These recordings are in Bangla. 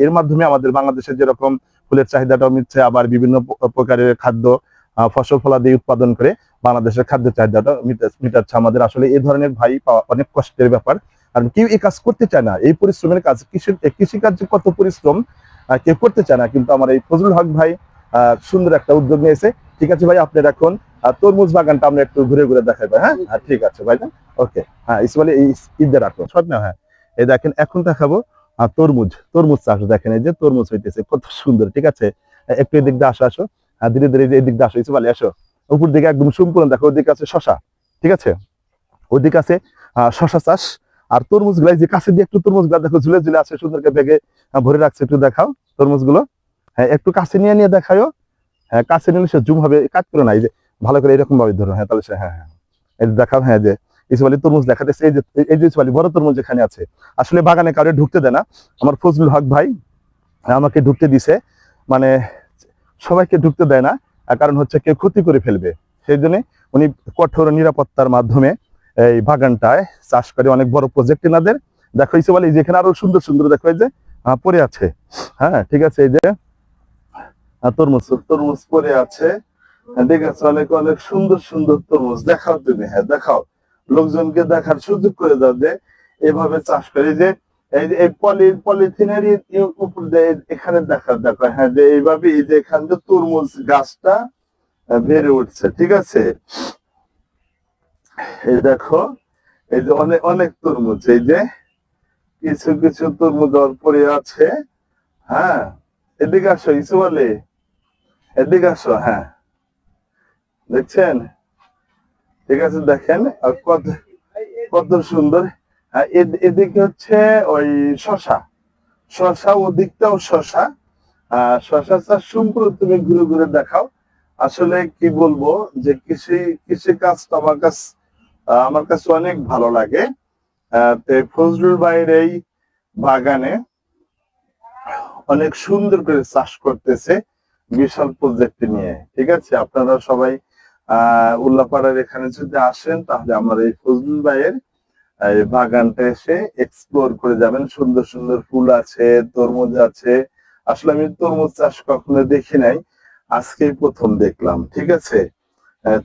এর মাধ্যমে আমাদের বাংলাদেশে যেরকম ফুলের চাহিদাটা মিটছে, আবার বিভিন্ন প্রকারের খাদ্য ফসল ফলাদি উৎপাদন করে বাংলাদেশের খাদ্য চাহিদাটা মিটাচ্ছে আমাদের। আসলে এই ধরনের ভাই পাওয়া অনেক কষ্টের ব্যাপার, কারণ কেউ এই কাজ করতে চায় না। এই পরিশ্রমের কাজ, কৃষিকার্যে কত পরিশ্রম কেউ করতে চায় না, কিন্তু আমার এই ফজলুল হক ভাই সুন্দর একটা উদ্যোগ নিয়েছে। ঠিক আছে ভাই, আপনি এখন তরমুজ বাগানটা আমরা একটু ঘুরে ঘুরে দেখাই ভাই। হ্যাঁ, ঠিক আছে ভাই, ওকে। হ্যাঁ, ইসমাইল এই ঈদের রাখো শট না। হ্যাঁ, এই দেখেন এখন দেখাবো তরমুজ। তরমুজ চাষ দেখেন, এই যে তরমুজ হইতেছে কত সুন্দর। ঠিক আছে, একটু এদিক দিয়ে আসো, আসো ধীরে ধীরে এদিক দিয়ে আসো, ইসমাইল আসো। উপর দিকে একদম সম্পূর্ণ দেখো, ওদিকে আছে শশা। ঠিক আছে, ওদিকে আছে শশা চাষ। আর তরমুজ গুলা যে কাছে দিয়ে একটু তরমুজ গুলা দেখো ঝুলে ঝুলে আছে, সুন্দর করে ব্যাগে ভরে রাখছে। একটু দেখাও তরমুজ গুলো। হ্যাঁ, একটু কাছে নিয়ে নিয়ে দেখাও। হ্যাঁ, কাছে নিলে সে জুম হবে, কাট করে না, এই যে ভালো করে এরকম ভাবে ধরো। হ্যাঁ, তাহলে সে হ্যাঁ হ্যাঁ এই দেখাও। হ্যাঁ, যে ইসমাইলি তরমুজ দেখাতেছে, এই যে ইসমাইলি বড় তরমুজ এখানে আছে। আসলে বাগানে কাউরে ঢুকতে দেয় না, আমার ফজলুল হক ভাই আমাকে ঢুকতে দিছে। মানে সবাইকে ঢুকতে দেয় না, কারণ হচ্ছে কেউ ক্ষতি করে ফেলবে। সেই জন্য উনি কঠোর নিরাপত্তার মাধ্যমে এই বাগানটায় চাষ করে। অনেক বড় প্রজেক্ট এনাদের। দেখো ইসমাইলি যেখানে আরো সুন্দর সুন্দর দেখো, এই যে পড়ে আছে। হ্যাঁ, ঠিক আছে, এই যে তরমুজ তরমুজ পরে আছে। দেখেছো, অনেক অনেক সুন্দর সুন্দর তরমুজ। দেখাও তুমি, হ্যাঁ দেখাও, লোকজনকে দেখার সুযোগ করে দাও যে এভাবে চাষ করে। যে এই যে এই পলিথিনের উপর দিয়ে এখানে দেখা দেখো। হ্যাঁ, যে এইভাবে এই যে এখান থেকে তরমুজ গাছটা বেড়ে উঠছে। ঠিক আছে, এই দেখো, এই যে অনেক অনেক তরমুজ, এই যে কিছু কিছু তরমুজ পরে আছে। হ্যাঁ, এদিকে আসো ইসুবলে, এদিকে আসো। হ্যাঁ, দেখছেন? ঠিক আছে, দেখেন কত কত সুন্দর। এদিকে হচ্ছে ওই শশা, শশা ওদিকটাও শশা। শশা চাষ সম্পূর্ণ তুমি ঘুরে ঘুরে দেখাও। আসলে কি বলবো, যে কৃষি কাজটা আমার কাছে অনেক ভালো লাগে। ফজলুল ভাইয়ের এই বাগানে অনেক সুন্দর করে চাষ করতেছে, বিশাল প্রজেক্ট নিয়ে। ঠিক আছে, আপনারা সবাই উল্লাপাড়ার এখানে যদি আসেন, তাহলে আমার এই ফজলুল ভাইয়ের এই বাগানটা এসে এক্সপ্লোর করে যাবেন। সুন্দর সুন্দর ফুল আছে, তরমুজ আছে। আসলে আমি তরমুজ চাষ কখনো দেখি নাই, আজকেই প্রথম দেখলাম। ঠিক আছে,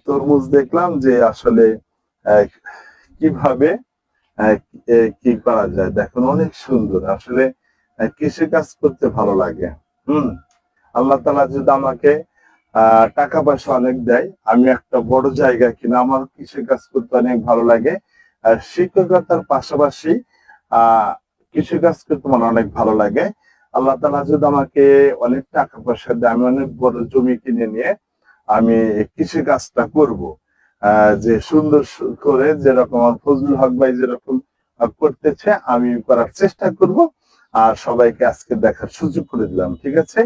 তরমুজ দেখলাম যে আসলে কিভাবে কি করা যায়। দেখুন অনেক সুন্দর। আসলে কৃষি কাজ করতে ভালো লাগে। আল্লাহ তাআলা যদি আমাকে টাকা পয়সা অনেক দেয়, আমি একটা বড় জায়গা কিনা, আমার কৃষি কাজ করতে অনেক ভালো লাগে। আর শিক্ষকতার পাশাপাশি কৃষি কাজ করতে আমার অনেক ভালো লাগে। আল্লাহ তাআলা যদি আমাকে অনেক টাকা পয়সা দেয়, আমি অনেক বড় জমি কিনে নিয়ে আমি কৃষি কাজটা করবো। যে সুন্দর করে, যেরকম আমার ফজলুল হক ভাই যেরকম করতেছে, আমি করার চেষ্টা করব। আর সবাইকে আজকে দেখার সুযোগ করে দিলাম। ঠিক আছে,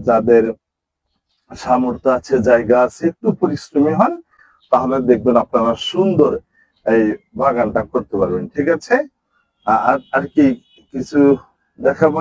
যাদের সামর্থ্য আছে, জায়গা আছে, একটু পরিশ্রমী হন, তাহলে দেখবেন আপনারা সুন্দর এই বাগানটা করতে পারবেন। ঠিক আছে, আর আর কি কিছু দেখাবো।